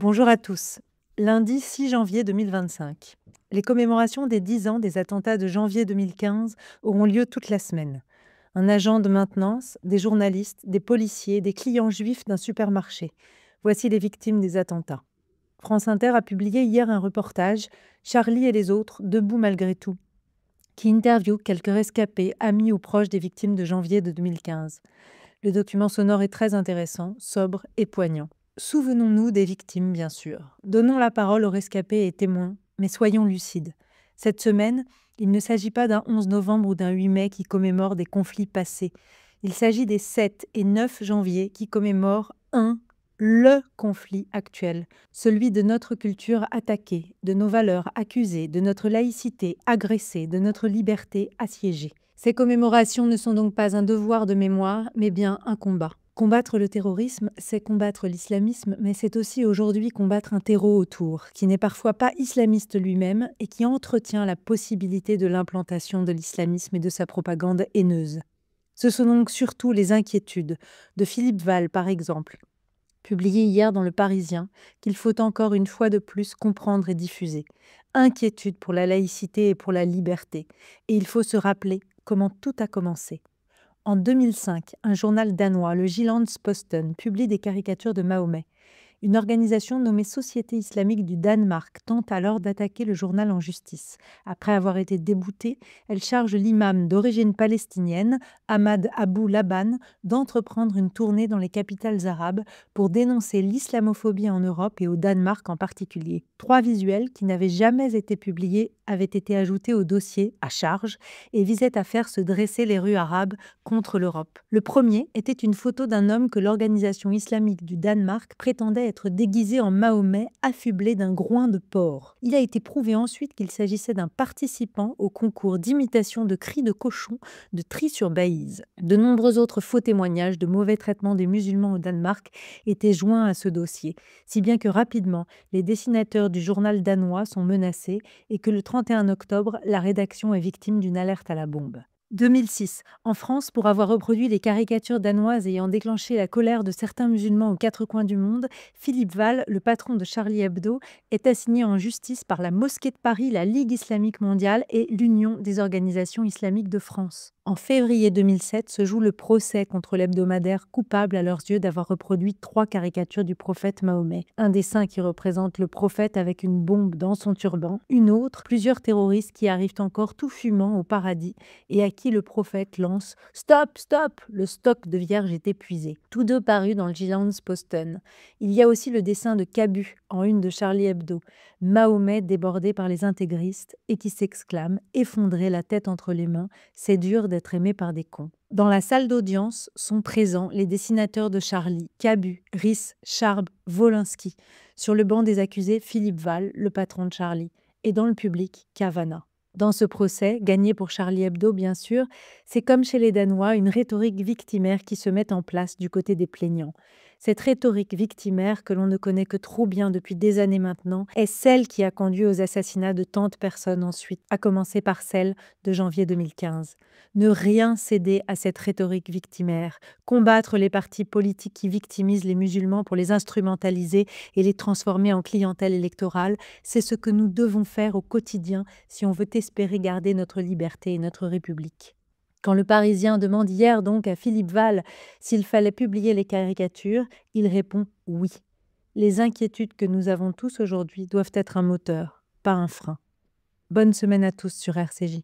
Bonjour à tous. Lundi 6 janvier 2025. Les commémorations des 10 ans des attentats de janvier 2015 auront lieu toute la semaine. Un agent de maintenance, des journalistes, des policiers, des clients juifs d'un supermarché. Voici les victimes des attentats. France Inter a publié hier un reportage, Charlie et les autres, debout malgré tout, qui interviewe quelques rescapés, amis ou proches des victimes de janvier de 2015. Le document sonore est très intéressant, sobre et poignant. Souvenons-nous des victimes, bien sûr. Donnons la parole aux rescapés et témoins, mais soyons lucides. Cette semaine, il ne s'agit pas d'un 11 novembre ou d'un 8 mai qui commémore des conflits passés. Il s'agit des 7 et 9 janvier qui commémorent le conflit actuel, celui de notre culture attaquée, de nos valeurs accusées, de notre laïcité agressée, de notre liberté assiégée. Ces commémorations ne sont donc pas un devoir de mémoire, mais bien un combat. Combattre le terrorisme, c'est combattre l'islamisme, mais c'est aussi aujourd'hui combattre un terreau autour, qui n'est parfois pas islamiste lui-même et qui entretient la possibilité de l'implantation de l'islamisme et de sa propagande haineuse. Ce sont donc surtout les inquiétudes de Philippe Val, par exemple, publié hier dans Le Parisien, qu'il faut encore une fois de plus comprendre et diffuser. Inquiétude pour la laïcité et pour la liberté. Et il faut se rappeler comment tout a commencé. En 2005, un journal danois, le Jyllands-Posten, publie des caricatures de Mahomet. Une organisation nommée Société islamique du Danemark tente alors d'attaquer le journal en justice. Après avoir été déboutée, elle charge l'imam d'origine palestinienne, Ahmad Abou Laban, d'entreprendre une tournée dans les capitales arabes pour dénoncer l'islamophobie en Europe et au Danemark en particulier. 3 visuels qui n'avaient jamais été publiés avaient été ajoutés au dossier à charge et visaient à faire se dresser les rues arabes contre l'Europe. Le premier était une photo d'un homme que l'organisation islamique du Danemark prétendait être déguisé en Mahomet, affublé d'un groin de porc. Il a été prouvé ensuite qu'il s'agissait d'un participant au concours d'imitation de cris de cochon de Tri-sur-Baïse. De nombreux autres faux témoignages de mauvais traitement des musulmans au Danemark étaient joints à ce dossier, si bien que rapidement, les dessinateurs du journal danois sont menacés et que le 31 octobre, la rédaction est victime d'une alerte à la bombe. 2006. En France, pour avoir reproduit les caricatures danoises ayant déclenché la colère de certains musulmans aux quatre coins du monde, Philippe Val, le patron de Charlie Hebdo, est assigné en justice par la Mosquée de Paris, la Ligue islamique mondiale et l'Union des organisations islamiques de France. En février 2007 se joue le procès contre l'hebdomadaire coupable à leurs yeux d'avoir reproduit 3 caricatures du prophète Mahomet. Un dessin qui représente le prophète avec une bombe dans son turban, une autre, plusieurs terroristes qui arrivent encore tout fumant au paradis et à qui le prophète lance « Stop, stop !» Le stock de vierges est épuisé. Tous deux parus dans le Jyllands-Posten. Il y a aussi le dessin de Cabu, en une de Charlie Hebdo, Mahomet débordé par les intégristes et qui s'exclame, effondré la tête entre les mains, « C'est dur d'être aimé par des cons ». Dans la salle d'audience sont présents les dessinateurs de Charlie, Cabu, Riss, Charb, Wolinski. Sur le banc des accusés, Philippe Val, le patron de Charlie. Et dans le public, Cavana. Dans ce procès, gagné pour Charlie Hebdo bien sûr, c'est comme chez les Danois une rhétorique victimaire qui se met en place du côté des plaignants. Cette rhétorique victimaire, que l'on ne connaît que trop bien depuis des années maintenant, est celle qui a conduit aux assassinats de tant de personnes ensuite, à commencer par celle de janvier 2015. Ne rien céder à cette rhétorique victimaire, combattre les partis politiques qui victimisent les musulmans pour les instrumentaliser et les transformer en clientèle électorale, c'est ce que nous devons faire au quotidien si on veut espérer garder notre liberté et notre République. Quand le Parisien demande hier donc à Philippe Val s'il fallait publier les caricatures, il répond oui. Les inquiétudes que nous avons tous aujourd'hui doivent être un moteur, pas un frein. Bonne semaine à tous sur RCJ.